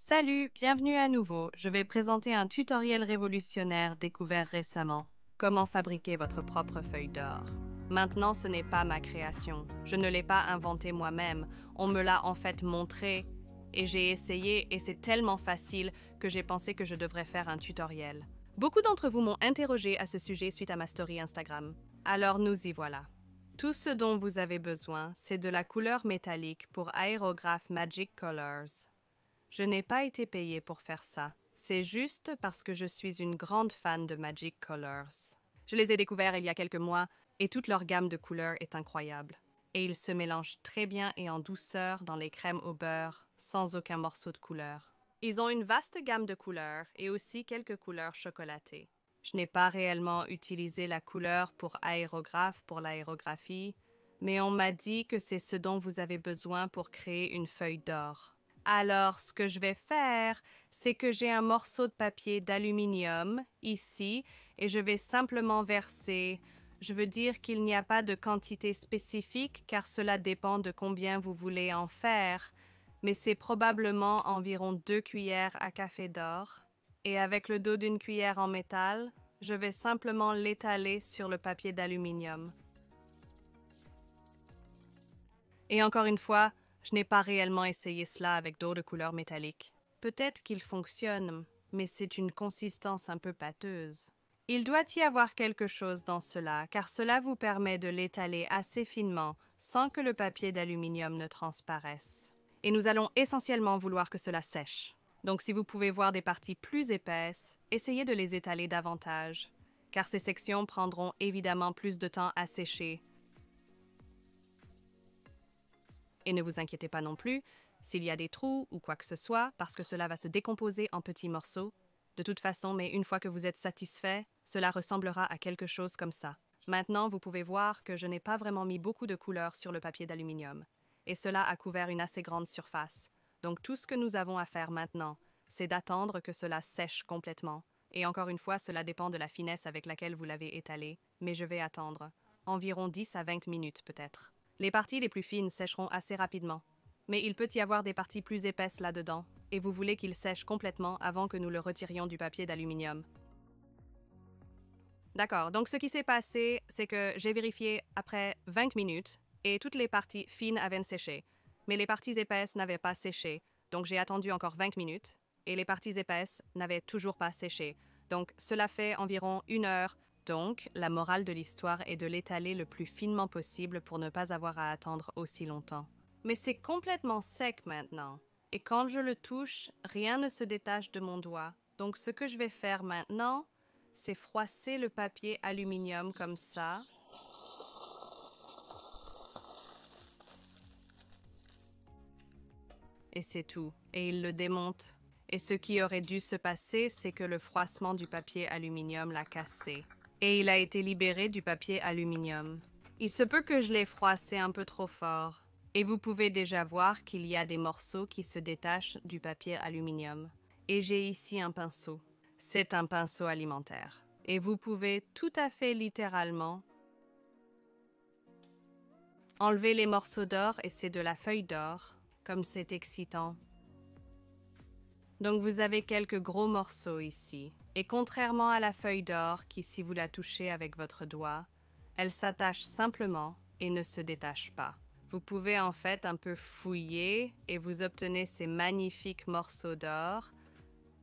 Salut, bienvenue à nouveau. Je vais présenter un tutoriel révolutionnaire découvert récemment. Comment fabriquer votre propre feuille d'or. Maintenant, ce n'est pas ma création. Je ne l'ai pas inventé moi-même. On me l'a en fait montré. Et j'ai essayé et c'est tellement facile que j'ai pensé que je devrais faire un tutoriel. Beaucoup d'entre vous m'ont interrogé à ce sujet suite à ma story Instagram. Alors nous y voilà. Tout ce dont vous avez besoin, c'est de la couleur métallique pour Aérographe Magic Colors. Je n'ai pas été payée pour faire ça. C'est juste parce que je suis une grande fan de Magic Colors. Je les ai découverts il y a quelques mois et toute leur gamme de couleurs est incroyable. Et ils se mélangent très bien et en douceur dans les crèmes au beurre, sans aucun morceau de couleur. Ils ont une vaste gamme de couleurs et aussi quelques couleurs chocolatées. Je n'ai pas réellement utilisé la couleur pour aérographe pour l'aérographie, mais on m'a dit que c'est ce dont vous avez besoin pour créer une feuille d'or. Alors, ce que je vais faire, c'est que j'ai un morceau de papier d'aluminium ici et je vais simplement verser. Je veux dire qu'il n'y a pas de quantité spécifique car cela dépend de combien vous voulez en faire, mais c'est probablement environ 2 cuillères à café d'or. Et avec le dos d'une cuillère en métal, je vais simplement l'étaler sur le papier d'aluminium. Et encore une fois, je n'ai pas réellement essayé cela avec d'autres couleurs métalliques. Peut-être qu'il fonctionne, mais c'est une consistance un peu pâteuse. Il doit y avoir quelque chose dans cela, car cela vous permet de l'étaler assez finement sans que le papier d'aluminium ne transparaisse. Et nous allons essentiellement vouloir que cela sèche. Donc si vous pouvez voir des parties plus épaisses, essayez de les étaler davantage, car ces sections prendront évidemment plus de temps à sécher. Et ne vous inquiétez pas non plus s'il y a des trous ou quoi que ce soit, parce que cela va se décomposer en petits morceaux. De toute façon, mais une fois que vous êtes satisfait, cela ressemblera à quelque chose comme ça. Maintenant, vous pouvez voir que je n'ai pas vraiment mis beaucoup de couleur sur le papier d'aluminium. Et cela a couvert une assez grande surface. Donc tout ce que nous avons à faire maintenant, c'est d'attendre que cela sèche complètement. Et encore une fois, cela dépend de la finesse avec laquelle vous l'avez étalé, mais je vais attendre. Environ 10 à 20 minutes peut-être. Les parties les plus fines sécheront assez rapidement, mais il peut y avoir des parties plus épaisses là-dedans, et vous voulez qu'ils sèchent complètement avant que nous le retirions du papier d'aluminium. D'accord, donc ce qui s'est passé, c'est que j'ai vérifié après 20 minutes, et toutes les parties fines avaient séché, mais les parties épaisses n'avaient pas séché, donc j'ai attendu encore 20 minutes, et les parties épaisses n'avaient toujours pas séché, donc cela fait environ 1 heure. Donc, la morale de l'histoire est de l'étaler le plus finement possible pour ne pas avoir à attendre aussi longtemps. Mais c'est complètement sec maintenant. Et quand je le touche, rien ne se détache de mon doigt. Donc, ce que je vais faire maintenant, c'est froisser le papier aluminium comme ça. Et c'est tout. Et il le démonte. Et ce qui aurait dû se passer, c'est que le froissement du papier aluminium l'a cassé. Et il a été libéré du papier aluminium. Il se peut que je l'ai froissé un peu trop fort. Et vous pouvez déjà voir qu'il y a des morceaux qui se détachent du papier aluminium. Et j'ai ici un pinceau. C'est un pinceau alimentaire. Et vous pouvez tout à fait littéralement enlever les morceaux d'or et c'est de la feuille d'or, comme c'est excitant. Donc vous avez quelques gros morceaux ici. Et contrairement à la feuille d'or qui, si vous la touchez avec votre doigt, elle s'attache simplement et ne se détache pas. Vous pouvez en fait un peu fouiller et vous obtenez ces magnifiques morceaux d'or,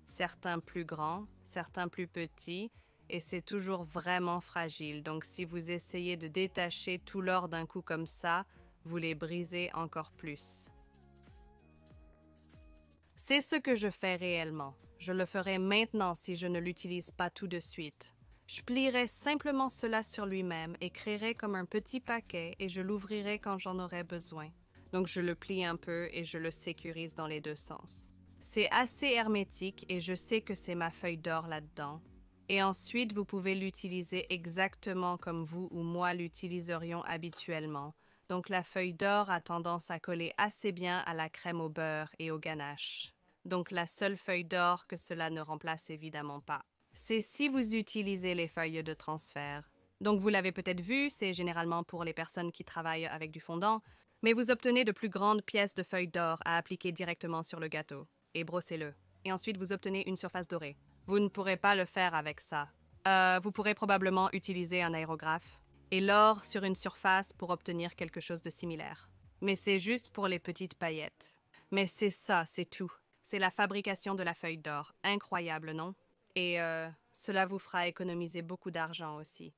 certains plus grands, certains plus petits, et c'est toujours vraiment fragile. Donc si vous essayez de détacher tout l'or d'un coup comme ça, vous les brisez encore plus. C'est ce que je fais réellement. Je le ferai maintenant si je ne l'utilise pas tout de suite. Je plierai simplement cela sur lui-même et créerai comme un petit paquet et je l'ouvrirai quand j'en aurai besoin. Donc je le plie un peu et je le sécurise dans les deux sens. C'est assez hermétique et je sais que c'est ma feuille d'or là-dedans. Et ensuite, vous pouvez l'utiliser exactement comme vous ou moi l'utiliserions habituellement. Donc la feuille d'or a tendance à coller assez bien à la crème au beurre et au ganache. Donc la seule feuille d'or que cela ne remplace évidemment pas. C'est si vous utilisez les feuilles de transfert. Donc vous l'avez peut-être vu, c'est généralement pour les personnes qui travaillent avec du fondant, mais vous obtenez de plus grandes pièces de feuilles d'or à appliquer directement sur le gâteau. et brossez-le. Et ensuite, vous obtenez une surface dorée. Vous ne pourrez pas le faire avec ça. Vous pourrez probablement utiliser un aérographe et l'or sur une surface pour obtenir quelque chose de similaire. Mais c'est juste pour les petites paillettes. Mais c'est ça, c'est tout. C'est la fabrication de la feuille d'or. Incroyable, non? Et cela vous fera économiser beaucoup d'argent aussi.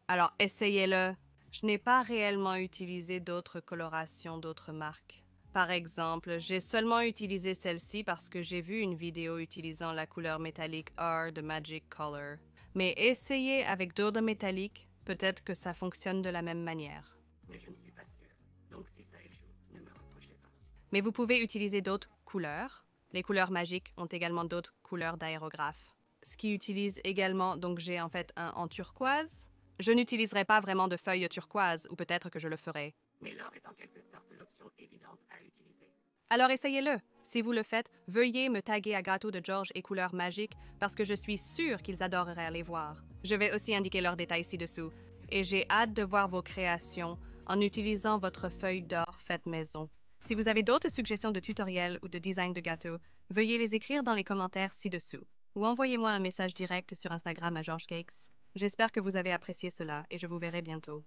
Alors essayez-le. Je n'ai pas réellement utilisé d'autres colorations d'autres marques. Par exemple, j'ai seulement utilisé celle-ci parce que j'ai vu une vidéo utilisant la couleur métallique R de Magic Color. Mais essayez avec d'autres métalliques, peut-être que ça fonctionne de la même manière. Mais je ne suis pas sûr. Donc si ça échoue, ne me reprochez pas. Mais vous pouvez utiliser d'autres couleurs. Les couleurs magiques ont également d'autres couleurs d'aérographe. Ce qui utilise également, donc j'ai en fait un en turquoise. Je n'utiliserai pas vraiment de feuilles turquoise, ou peut-être que je le ferai. Mais l'or est en quelque sorte l'option évidente à utiliser. Alors essayez-le. Si vous le faites, veuillez me taguer à Gâteau de George et Couleurs Magiques parce que je suis sûre qu'ils adoreraient les voir. Je vais aussi indiquer leurs détails ci-dessous. Et j'ai hâte de voir vos créations en utilisant votre feuille d'or faite maison. Si vous avez d'autres suggestions de tutoriels ou de design de gâteaux, veuillez les écrire dans les commentaires ci-dessous. Ou envoyez-moi un message direct sur Instagram à George Cakes. J'espère que vous avez apprécié cela et je vous verrai bientôt.